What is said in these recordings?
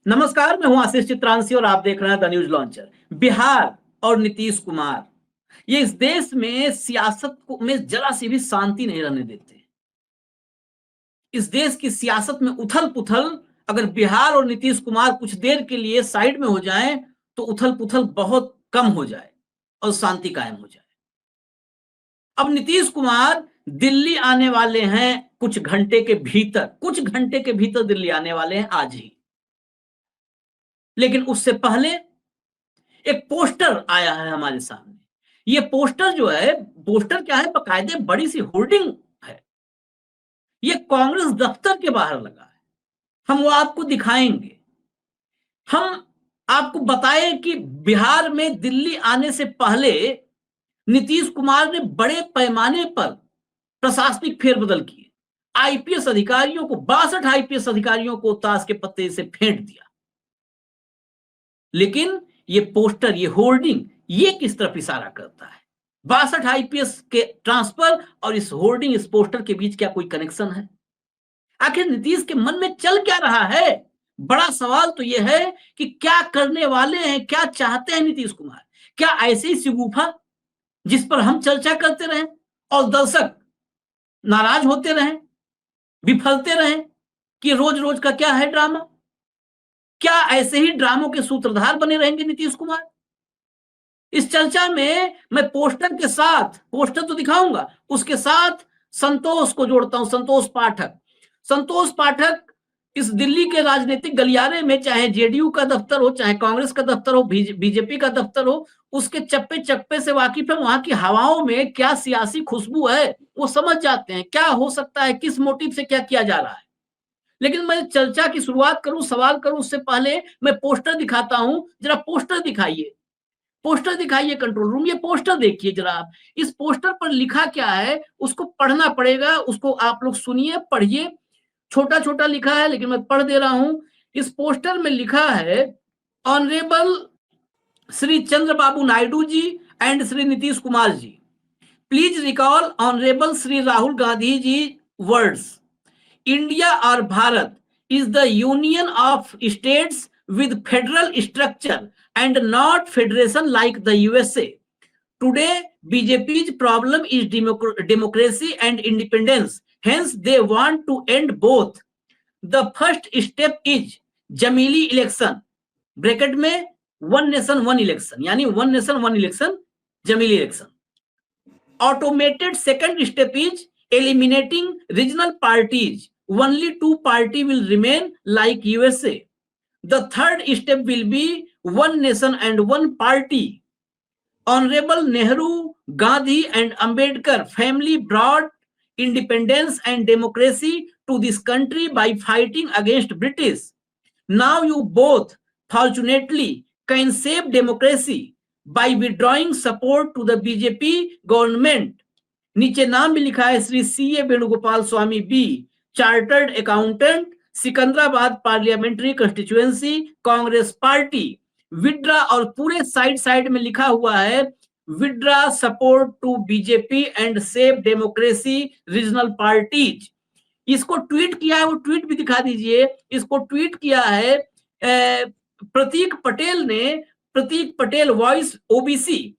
नमस्कार, मैं हूं आशीष चित्रांशी और आप देख रहे हैं द न्यूज लॉन्चर। बिहार और नीतीश कुमार ये इस देश में सियासत को में जरा सी भी शांति नहीं रहने देते। इस देश की सियासत में उथल पुथल, अगर बिहार और नीतीश कुमार कुछ देर के लिए साइड में हो जाएं तो उथल पुथल बहुत कम हो जाए और शांति कायम हो जाए। अब नीतीश कुमार दिल्ली आने वाले हैं कुछ घंटे के भीतर दिल्ली आने वाले हैं आज ही। लेकिन उससे पहले एक पोस्टर आया है हमारे सामने। ये पोस्टर जो है, पोस्टर क्या है, बाकायदे बड़ी सी होर्डिंग है। ये कांग्रेस दफ्तर के बाहर लगा है। हम वो आपको दिखाएंगे। हम आपको बताएं कि बिहार में दिल्ली आने से पहले नीतीश कुमार ने बड़े पैमाने पर प्रशासनिक फेरबदल किए। आईपीएस अधिकारियों को 62 आईपीएस अधिकारियों को ताश के पत्ते से फेंट दिया। लेकिन ये पोस्टर, ये होर्डिंग, ये किस तरफ इशारा करता है? 62 आईपीएस के ट्रांसफर और इस होर्डिंग, इस पोस्टर के बीच क्या कोई कनेक्शन है? आखिर नीतीश के मन में चल क्या रहा है? बड़ा सवाल तो यह है कि क्या करने वाले हैं, क्या चाहते हैं नीतीश कुमार? क्या ऐसे ही शिगुफा जिस पर हम चर्चा करते रहें और दर्शक नाराज होते रहें, विफलते रहें कि रोज रोज का क्या है ड्रामा? क्या ऐसे ही ड्रामों के सूत्रधार बने रहेंगे नीतीश कुमार? इस चर्चा में मैं पोस्टर के साथ, पोस्टर तो दिखाऊंगा, उसके साथ संतोष को जोड़ता हूं। संतोष पाठक इस दिल्ली के राजनीतिक गलियारे में, चाहे जेडीयू का दफ्तर हो, चाहे कांग्रेस का दफ्तर हो, बीजेपी का दफ्तर हो, उसके चप्पे चप्पे से वाकिफ है। वहां की हवाओं में क्या सियासी खुशबू है वो समझ जाते हैं, क्या हो सकता है, किस मोटिव से क्या किया जा रहा है। लेकिन मैं चर्चा की शुरुआत करूं, सवाल करूं, उससे पहले मैं पोस्टर दिखाता हूं। जरा पोस्टर दिखाइए, पोस्टर दिखाइए कंट्रोल रूम। ये पोस्टर देखिए जरा आप। इस पोस्टर पर लिखा क्या है उसको पढ़ना पड़ेगा, उसको आप लोग सुनिए, पढ़िए। छोटा छोटा लिखा है लेकिन मैं पढ़ दे रहा हूं। इस पोस्टर में लिखा है, honourable Shri Chandrababu Naidu ji and Shri Nitish Kumar ji, please recall honourable Shri Rahul Gandhi ji words, India और Bharat is the union of states with federal structure and not federation like the USA. Today, BJP's problem is democracy and independence. Hence, they want to end both. The first step is Jamili election. Bracket में one nation one election, यानी one nation one election, Jamili election. Automated second step is eliminating regional parties. Only two parties will remain like USA. The third step will be one nation and one party. Honorable Nehru, Gandhi and Ambedkar family brought independence and democracy to this country by fighting against British. Now you both, fortunately, can save democracy by withdrawing support to the BJP government. नीचे नाम भी लिखा है, Shri CA Venugopal Swamy B, chartered accountant, Secunderabad parliamentary constituency, Congress party. Withdraw, और पूरे side में लिखा हुआ है, withdraw support to BJP and save democracy regional parties. इसको ट्वीट किया है, वो ट्वीट भी दिखा दीजिए। इसको ट्वीट किया है प्रतीक पटेल ने, प्रतीक पटेल वॉइस ओबीसी।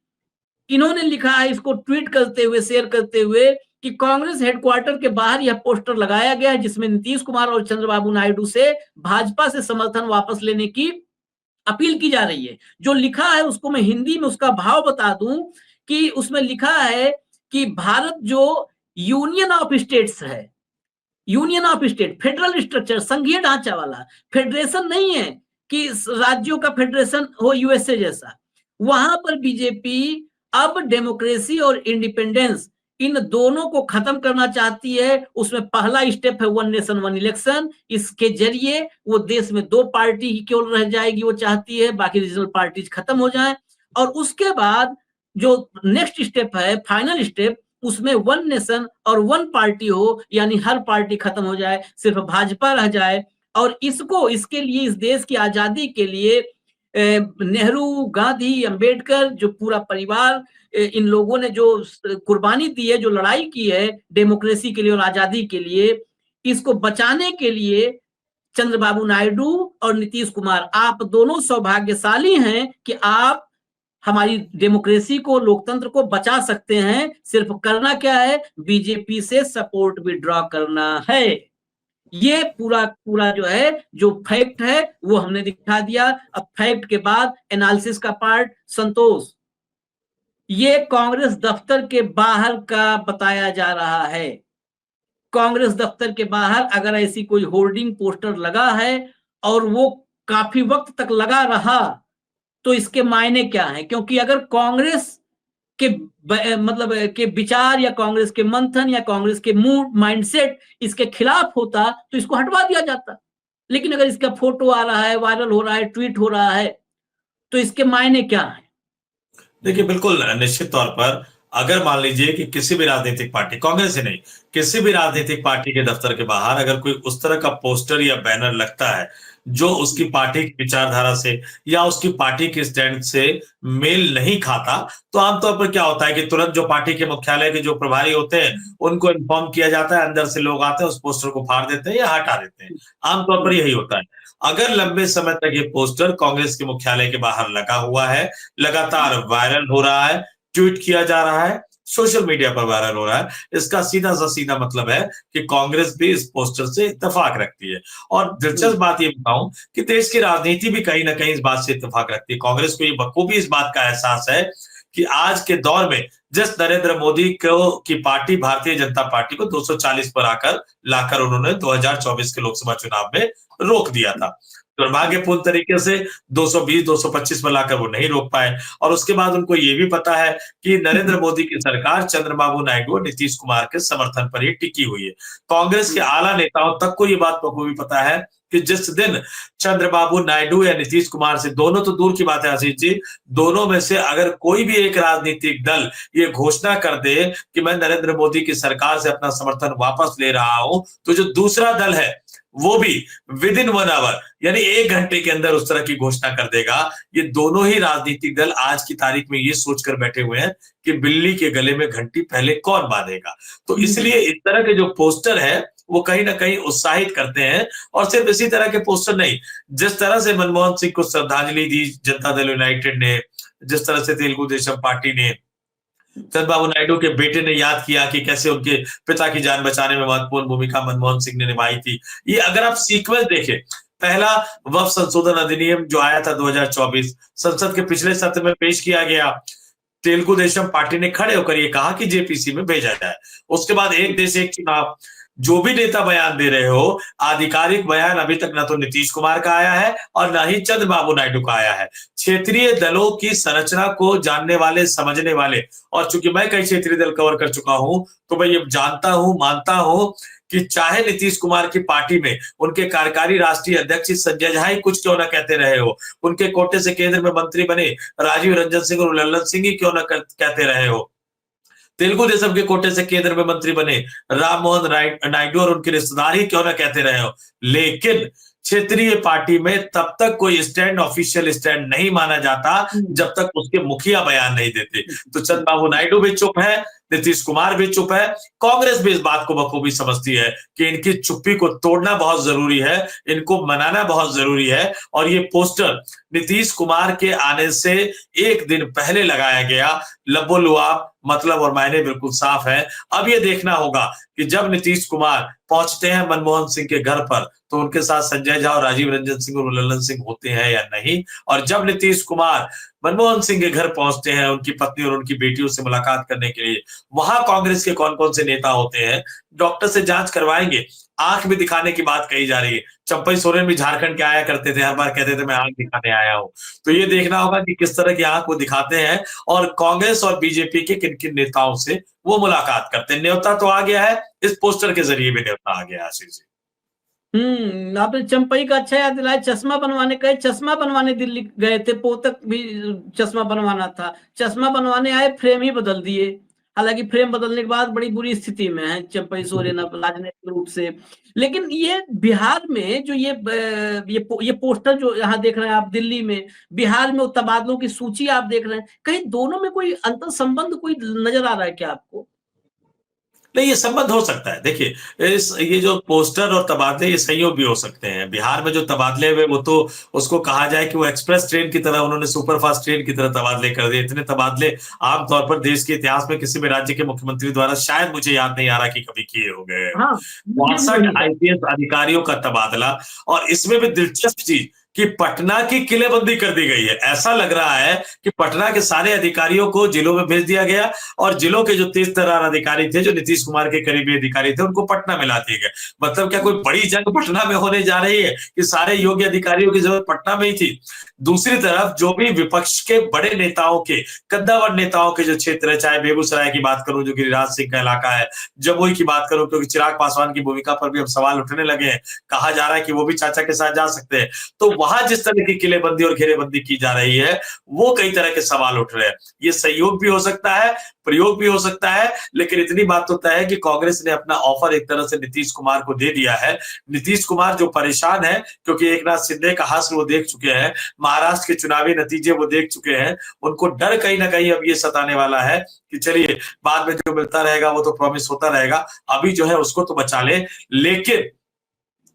इन्होंने लिखा है इसको ट्वीट करते हुए, शेयर करते हुए, कि कांग्रेस हेडक्वार्टर के बाहर यह पोस्टर लगाया गया है जिसमें नीतीश कुमार और चंद्रबाबू नायडू से भाजपा से समर्थन वापस लेने की अपील की जा रही है। जो लिखा है उसको मैं हिंदी में उसका भाव बता दूं कि उसमें लिखा है कि भारत जो यूनियन ऑफ स्टेट्स है, union of state, federal structure, संघीय ढांचा वाला, फेडरेशन नहीं है कि राज्यों का फेडरेशन हो यूएसए जैसा। वहां पर बीजेपी अब डेमोक्रेसी और इंडिपेंडेंस, इन दोनों को खत्म करना चाहती है। उसमें पहला स्टेप है वन नेशन वन इलेक्शन। इसके जरिए वो देश में दो पार्टी ही केवल रह जाएगी, वो चाहती है, बाकी रीजनल पार्टीज खत्म हो जाएं। और उसके बाद जो नेक्स्ट स्टेप है, फाइनल स्टेप, उसमें वन नेशन और वन पार्टी हो, यानी हर पार्टी खत्म हो जाए, सिर्फ भाजपा रह जाए। और इसको, इसके लिए, इस देश की आजादी के लिए नेहरू, गांधी, अंबेडकर, जो पूरा परिवार, इन लोगों ने जो कुर्बानी दी है, जो लड़ाई की है डेमोक्रेसी के लिए और आजादी के लिए, इसको बचाने के लिए चंद्रबाबू नायडू और नीतीश कुमार, आप दोनों सौभाग्यशाली हैं कि आप हमारी डेमोक्रेसी को, लोकतंत्र को बचा सकते हैं। सिर्फ करना क्या है, बीजेपी से सपोर्ट विड्रॉ करना है। ये पूरा पूरा जो है, जो फैक्ट है वो हमने दिखा दिया। अब फैक्ट के बाद एनालिसिस का पार्ट, संतोष, ये कांग्रेस दफ्तर के बाहर का बताया जा रहा है। कांग्रेस दफ्तर के बाहर अगर ऐसी कोई होर्डिंग पोस्टर लगा है और वो काफी वक्त तक लगा रहा, तो इसके मायने क्या है? क्योंकि अगर कांग्रेस के मतलब के विचार या कांग्रेस के मंथन या कांग्रेस के मूड, माइंडसेट इसके खिलाफ होता तो इसको हटवा दिया जाता। लेकिन अगर इसका फोटो आ रहा है, वायरल हो रहा है, ट्वीट हो रहा है, तो इसके मायने क्या है? देखिए, बिल्कुल निश्चित तौर पर अगर मान लीजिए कि किसी भी राजनीतिक पार्टी, कांग्रेस ही नहीं, किसी भी राजनीतिक पार्टी के दफ्तर के बाहर अगर कोई उस तरह का पोस्टर या बैनर लगता है जो उसकी पार्टी की विचारधारा से या उसकी पार्टी के स्टैंड से मेल नहीं खाता, तो आमतौर पर क्या होता है कि तुरंत जो पार्टी के मुख्यालय के जो प्रभारी होते हैं उनको इन्फॉर्म किया जाता है, अंदर से लोग आते हैं, उस पोस्टर को फाड़ देते हैं या हटा देते हैं। आमतौर पर यही होता है। अगर लंबे समय तक ये पोस्टर कांग्रेस के मुख्यालय के बाहर लगा हुआ है, लगातार वायरल हो रहा है, ट्वीट किया जा रहा है, सोशल मीडिया पर वायरल हो रहा है, इसका सीधा सा सीधा मतलब है कि कांग्रेस भी इस पोस्टर से इत्तेफाक रखती है। और दिलचस्प बात ये बताऊं कि देश की राजनीति भी कहीं ना कहीं इस बात से इत्तेफाक रखती है। कांग्रेस को ये बखूबी इस बात का एहसास है कि आज के दौर में जिस नरेंद्र मोदी को की पार्टी, भारतीय जनता पार्टी को 240 पर आकर लाकर उन्होंने 2024 के लोकसभा चुनाव में रोक दिया था, दुर्भाग्यपूर्ण तरीके से 220 225 पर लाकर वो नहीं रोक पाए। और उसके बाद उनको ये भी पता है कि नरेंद्र मोदी की सरकार चंद्रबाबू नायडू और नीतीश कुमार के समर्थन पर ही टिकी हुई है। कांग्रेस के आला नेताओं तक को ये बात बखूबी पता है कि जिस दिन चंद्रबाबू नायडू या नीतीश कुमार से, दोनों तो दूर की बात है आशीष जी, दोनों में से अगर कोई भी एक राजनीतिक दल ये घोषणा कर दे कि मैं नरेंद्र मोदी की सरकार से अपना समर्थन वापस ले रहा हूं, तो जो दूसरा दल है वो भी विद इन 1 आवर, यानी 1 घंटे के अंदर उस तरह की घोषणा कर देगा। ये दोनों ही राजनीतिक दल आज की तारीख में ये सोचकर बैठे हुए हैं कि बिल्ली के गले में घंटी पहले कौन बांधेगा। तो इसलिए इस तरह के जो पोस्टर है वो कहीं ना कहीं उत्साहित करते हैं। और सिर्फ इसी तरह के पोस्टर नहीं, जिस तरह से मनमोहन सिंह को श्रद्धांजलि दी जनता दल यूनाइटेड ने, जिस तरह से तेलुगु देशम पार्टी ने चंद्रबाबू नायडू के बेटे ने याद किया कि कैसे उनके पिता की जान बचाने में महत्वपूर्ण भूमिका मनमोहन सिंह ने निभाई थी, ये अगर आप सीक्वेंस देखें, पहला वक्फ संशोधन अधिनियम जो आया था 2024, संसद के पिछले सत्र में पेश किया गया, तेलुगु देशम पार्टी ने खड़े होकर ये कहा कि जेपीसी में भेजा जाए। उसके बाद एक देश एक चुनाव, जो भी नेता बयान दे रहे हो, आधिकारिक बयान अभी तक ना तो नीतीश कुमार का आया है और ना ही चंद्रबाबू नायडू का आया है। क्षेत्रीय दलों की संरचना को जानने वाले, समझने वाले, और चूंकि मैं कई क्षेत्रीय दल कवर कर चुका हूं तो मैं ये जानता हूं, मानता हूं कि चाहे नीतीश कुमार की पार्टी में उनके कार्यकारी राष्ट्रीय अध्यक्ष संजय झा ही कुछ क्यों ना कहते रहे हो, उनके कोटे से केंद्र में मंत्री बने राजीव रंजन सिंह और लल्लन सिंह ही क्यों ना कहते रहे हो, तेलुगु देशम के कोटे से केंद्र में मंत्री बने राम मोहन नायडू और उनके रिश्तेदार ही क्यों ना कहते रहे हो, लेकिन क्षेत्रीय पार्टी में तब तक कोई स्टैंड, ऑफिशियल स्टैंड नहीं माना जाता जब तक उसके मुखिया बयान नहीं देते। तो चंद्रबाबू नायडू भी चुप है, नीतीश कुमार भी चुप है, कांग्रेस भी इस बात को बखूबी समझती है कि इनकी चुप्पी को तोड़ना बहुत जरूरी है, इनको मनाना बहुत जरूरी है। और ये पोस्टर नीतीश कुमार के आने से 1 दिन पहले लगाया गया, लबोलुआब मतलब और मायने बिल्कुल साफ है। अब ये देखना होगा कि जब नीतीश कुमार पहुंचते हैं मनमोहन सिंह के घर पर तो उनके साथ संजय झा और राजीव रंजन सिंह और लल्लन सिंह होते हैं या नहीं। और जब नीतीश कुमार मनमोहन सिंह के घर पहुंचते हैं उनकी पत्नी और उनकी बेटियों से मुलाकात करने के लिए, वहां कांग्रेस के कौन कौन से नेता होते हैं, डॉक्टर से जांच करवाएंगे। आंख भी दिखाने की बात कही जा रही है, चंपई सोरेन भी झारखंड के आया करते थे, हर बार कहते थे मैं आंख दिखाने आया हूं। तो ये देखना होगा कि किस तरह की आंख वो दिखाते हैं और कांग्रेस और बीजेपी के किन किन नेताओं से वो मुलाकात करते हैं। न्योता तो आ गया है, इस पोस्टर के जरिए भी न्योता आ गया आशीष जी। आपने चंपई का अच्छा याद दिलाया। चश्मा बनवाने गए, चश्मा बनवाने दिल्ली गए थे, पोतक भी चश्मा बनवाना था, चश्मा बनवाने आए, फ्रेम ही बदल दिए। हालांकि फ्रेम बदलने के बाद बड़ी बुरी स्थिति में है चंपई सोरेन राजनीतिक रूप से। लेकिन ये बिहार में जो ये पोस्टर जो यहाँ देख रहे हैं आप, दिल्ली में, बिहार में तबादलों की सूची आप देख रहे हैं, कहीं दोनों में कोई अंतर संबंध कोई नजर आ रहा है क्या आपको? नहीं, ये संबंध हो सकता है। देखिए, ये जो पोस्टर और तबादले, ये संयोग भी हो सकते हैं। बिहार में जो तबादले हुए, वो तो उसको कहा जाए कि वो एक्सप्रेस ट्रेन की तरह, उन्होंने सुपरफास्ट ट्रेन की तरह तबादले कर दिए। इतने तबादले आमतौर पर देश के इतिहास में किसी भी राज्य के मुख्यमंत्री द्वारा, शायद मुझे याद नहीं आ रहा कि कभी किए हो गए। हाँ, मुझे भी 62 वही है। आईपीएस अधिकारियों का तबादला, और इसमें भी दिलचस्प चीज कि पटना की किलेबंदी कर दी गई है। ऐसा लग रहा है कि पटना के सारे अधिकारियों को जिलों में भेज दिया गया, और जिलों के जो तेज तर्रार अधिकारी थे, जो नीतीश कुमार के करीबी अधिकारी थे, उनको पटना में ला दिए गए। मतलब क्या कोई बड़ी जंग पटना में होने जा रही है कि सारे योग्य अधिकारियों की जरूरत पटना में ही थी? दूसरी तरफ जो भी विपक्ष के बड़े नेताओं के, कद्दावर नेताओं के जो क्षेत्र है, चाहे बेगूसराय की बात करूं जो गिरिराज सिंह का इलाका है, जमुई की बात करूं क्योंकि चिराग पासवान की भूमिका पर भी अब सवाल उठने लगे हैं, कहा जा रहा है कि वो भी चाचा के साथ जा सकते हैं। तो वहां जिस तरह की किलेबंदी और घेरेबंदी की जा रही है, वो कई तरह के सवाल उठ रहे हैं। ये सहयोग भी हो सकता है, प्रयोग भी हो सकता है, लेकिन इतनी बात तो तय है कि कांग्रेस ने अपना ऑफर एक तरह से नीतीश कुमार को दे दिया है। नीतीश कुमार जो परेशान है, क्योंकि एकनाथ शिंदे का हास्य वो देख चुके हैं, महाराष्ट्र के चुनावी नतीजे वो देख चुके हैं, उनको डर कहीं ना कहीं अब ये सताने वाला है कि चलिए, बाद में जो मिलता रहेगा वो तो प्रॉमिस होता रहेगा, अभी जो है उसको तो बचा ले। लेकिन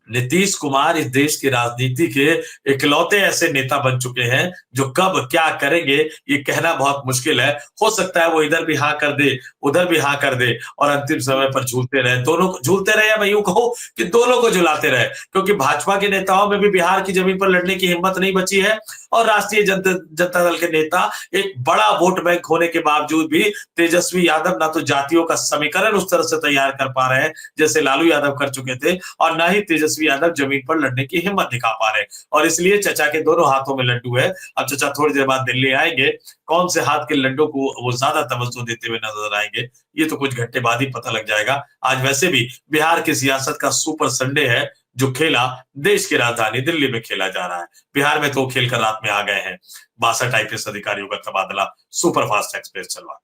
नीतीश कुमार इस देश की राजनीति के इकलौते ऐसे नेता बन चुके हैं जो कब क्या करेंगे ये कहना बहुत मुश्किल है। हो सकता है वो इधर भी हाँ कर दे, उधर भी हाँ कर दे, और अंतिम समय पर झूलते रहे, दोनों झूलते रहे, या मैं यूं कहूं कि दोनों को झुलाते रहे, क्योंकि भाजपा के नेताओं में भी बिहार की जमीन पर लड़ने की हिम्मत नहीं बची है, और राष्ट्रीय जनता दल के नेता एक बड़ा वोट बैंक होने के बावजूद भी तेजस्वी यादव ना तो जातियों का समीकरण उस तरह से तैयार कर पा रहे हैं जैसे लालू यादव कर चुके थे, और ना ही तेजस्वी यादव जमीन पर लड़ने की हिम्मत दिखा पा रहे हैं। और इसलिए चचा के दोनों हाथों में लड्डू है। अब चचा थोड़ी देर बाद दिल्ली आएंगे, कौन से हाथ के लड्डू को वो ज्यादा तवज्जो देते हुए नजर आएंगे, ये तो कुछ घंटे बाद ही पता लग जाएगा। आज वैसे भी बिहार की सियासत का सुपर संडे है, जो खेला देश की राजधानी दिल्ली में खेला जा रहा है। बिहार में तो खेल कर रात में आ गए हैं 62 आईपीएस अधिकारियों का तबादला सुपरफास्ट एक्सप्रेस चलवा।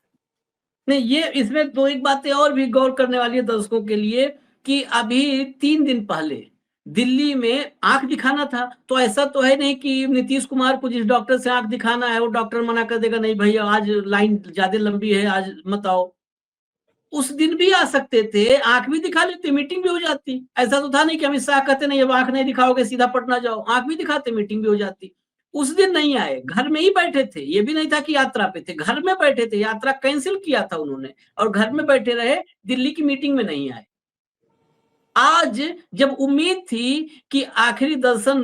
नहीं, ये इसमें दो एक बातें और भी गौर करने वाली है दर्शकों के लिए, कि अभी 3 दिन पहले दिल्ली में आंख दिखाना था, तो ऐसा तो है नहीं कि नीतीश कुमार को जिस डॉक्टर से आंख दिखाना है वो डॉक्टर मना कर देगा, नहीं भैया आज लाइन ज्यादा लंबी है, आज मत आओ। उस दिन भी आ सकते थे, आंख भी दिखा लेते, मीटिंग भी हो जाती। ऐसा तो था नहीं कि अमित शाह कहते नहीं अब आंख नहीं दिखाओगे सीधा पटना जाओ, आंख भी दिखाते, मीटिंग भी हो जाती। उस दिन नहीं आए, घर में ही बैठे थे। ये भी नहीं था कि यात्रा पे थे, घर में बैठे थे, यात्रा कैंसिल किया था उन्होंने और घर में बैठे रहे, दिल्ली की मीटिंग में नहीं आए। आज जब उम्मीद थी कि आखिरी दर्शन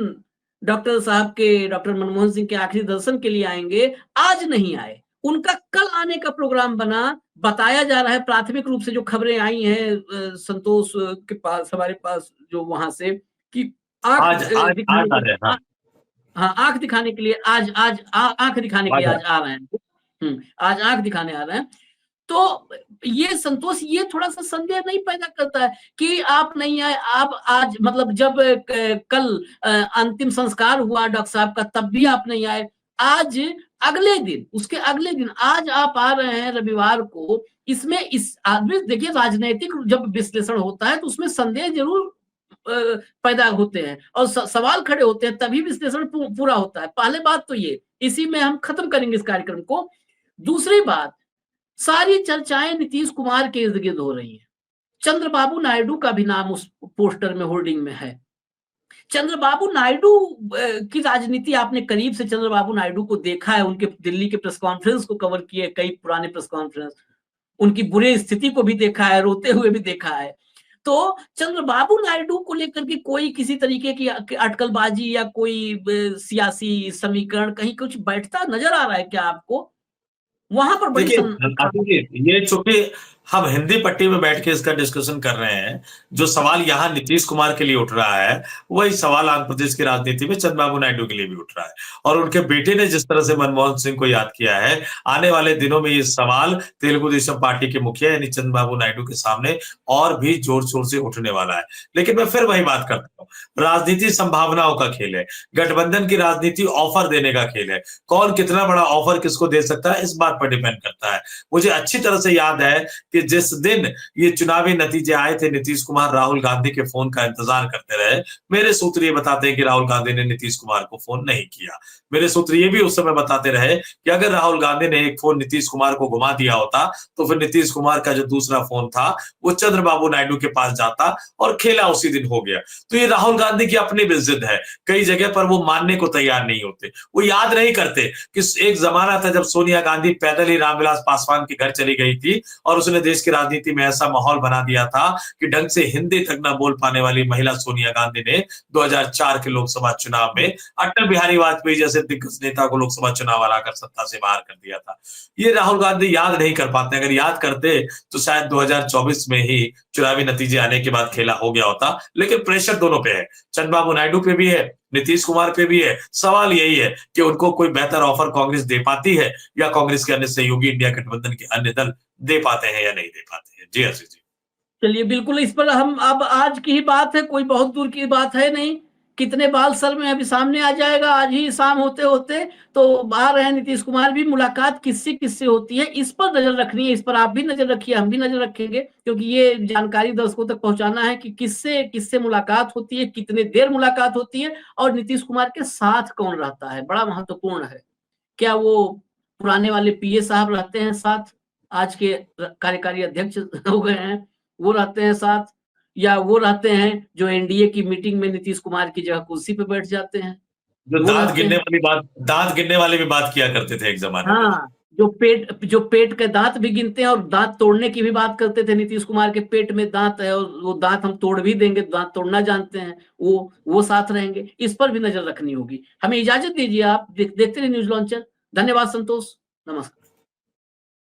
डॉक्टर साहब के, डॉक्टर मनमोहन सिंह के आखिरी दर्शन के लिए आएंगे, आज नहीं आए। उनका कल आने का प्रोग्राम बना, बताया जा रहा है प्राथमिक रूप से जो खबरें आई हैं संतोष के पास, हमारे पास जो वहां से, कि आज आज दिखाने आज आ रहे हैं, हाँ। हाँ, आंख दिखाने के लिए आज आज आंख दिखाने के लिए आज आ रहे हैं। आज आंख दिखाने आ रहे हैं। तो ये संतोष, ये थोड़ा सा संदेह नहीं पैदा करता है कि आप नहीं आए, आप आज, मतलब जब कल अंतिम संस्कार हुआ डॉक्टर साहब का, तब भी आप नहीं आए। आज अगले दिन, उसके अगले दिन आज आप आ रहे हैं रविवार को। इसमें इस आदमी, देखिए राजनीतिक जब विश्लेषण होता है तो उसमें संदेह जरूर पैदा होते हैं और सवाल खड़े होते हैं, तभी विश्लेषण पूरा होता है। पहले बात तो ये, इसी में हम खत्म करेंगे इस कार्यक्रम को। दूसरी बात, सारी चर्चाएं नीतीश कुमार के इर्द गिर्द हो रही हैं। चंद्रबाबू नायडू का भी नाम उस पोस्टर में, होर्डिंग में है। चंद्रबाबू नायडू की राजनीति आपने करीब से चंद्रबाबू नायडू को देखा है, उनके दिल्ली के प्रेस कॉन्फ्रेंस को कवर किए, कई पुराने प्रेस कॉन्फ्रेंस, उनकी बुरी स्थिति को भी देखा है, रोते हुए भी देखा है। तो चंद्रबाबू नायडू को लेकर के कोई किसी तरीके की अटकलबाजी या कोई सियासी समीकरण कहीं कुछ बैठता नजर आ रहा है क्या आपको? वहां पर बड़ी देखिए, ये चूंकि हम हिंदी पट्टी में बैठ के इसका डिस्कशन कर रहे हैं, जो सवाल यहाँ नीतीश कुमार के लिए उठ रहा है, वही सवाल आंध्र प्रदेश की राजनीति में चंद्रबाबू नायडू के लिए भी उठ रहा है। और उनके बेटे ने जिस तरह से मनमोहन सिंह को याद किया है, आने वाले दिनों में ये सवाल तेलुगु देशम पार्टी के मुखिया यानी चंद्रबाबू नायडू के सामने और भी जोर शोर से उठने वाला है। लेकिन मैं फिर वही बात करता हूँ, राजनीति संभावनाओं का खेल है, गठबंधन की राजनीति ऑफर देने का खेल है। कौन कितना बड़ा ऑफर किसको दे सकता है, इस बात पर डिपेंड करता है। मुझे अच्छी तरह से याद है कि कि जिस दिन ये चुनावी नतीजे आए थे, नीतीश कुमार राहुल गांधी के फोन का इंतजार करते रहे। मेरे सूत्र ये बताते हैं कि राहुल गांधी ने नीतीश कुमार को फोन नहीं किया। मेरे सूत्र ये भी उस समय बताते रहे कि अगर राहुल गांधी ने एक फोन नीतीश कुमार को घुमा दिया होता तो फिर नीतीश कुमार का जो दूसरा फोन था वो चंद्रबाबू नायडू के पास जाता और खेला उसी दिन हो गया। तो ये राहुल गांधी की अपनी भी जिद है, कई जगह पर वो मानने को तैयार नहीं होते। वो याद नहीं करते कि एक जमाना था जब सोनिया गांधी पैदल ही रामविलास पासवान के घर चली गई थी और उसने देश की राजनीति में ऐसा माहौल बना दिया था कि ढंग से हिंदी तक न बोल पाने वाली महिला सोनिया गांधी ने 2004 के लोकसभा चुनाव में अटल बिहारी वाजपेयी जैसे दिग्गज नेता को लोकसभा चुनाव हराकर सत्ता से बाहर कर दिया था। ये राहुल गांधी याद नहीं कर पाते। अगर याद करते तो शायद 2024 में ही चुनावी नतीजे आने के बाद खेला हो गया होता। लेकिन प्रेशर दोनों पे है, चंद्रबाबू नायडू पे भी है, नीतीश कुमार पे भी है। सवाल यही है कि उनको कोई बेहतर ऑफर कांग्रेस दे पाती है या कांग्रेस के अन्य सहयोगी इंडिया गठबंधन के अन्य दल दे पाते हैं या नहीं दे पाते हैं। जी आशीष जी। चलिए, बिल्कुल इस पर हम अब आज की ही बात है, कोई बहुत दूर की बात है नहीं। कितने बाल सर में अभी सामने आ जाएगा, आज ही शाम होते होते तो आ रहे हैं नीतीश कुमार भी। मुलाकात किससे किससे होती है इस पर नजर रखनी है, इस पर आप भी नजर रखिए, हम भी नजर रखेंगे, क्योंकि ये जानकारी दर्शकों तक पहुंचाना है कि किससे किससे मुलाकात होती है, कितने देर मुलाकात होती है और नीतीश कुमार के साथ कौन रहता है, बड़ा महत्वपूर्ण है। क्या वो पुराने वाले पीए साहब रहते हैं साथ, आज के कार्यकारी अध्यक्ष हो गए हैं, वो रहते हैं साथ, या वो रहते हैं जो एनडीए की मीटिंग में नीतीश कुमार की जगह कुर्सी पे बैठ जाते हैं, जो वो रहते हैं। दांत गिनने वाली भी बात किया करते थे एक जमाने में। हाँ, जो पेट के दांत भी गिनते हैं और दांत तोड़ने की भी बात करते थे। नीतीश कुमार के पेट में दांत है और वो दांत हम तोड़ भी देंगे, दांत तोड़ना जानते हैं, वो साथ रहेंगे। इस पर भी नजर रखनी होगी। हमें इजाजत दीजिए, आप देखते रहिए न्यूज लॉन्चर। धन्यवाद संतोष, नमस्कार।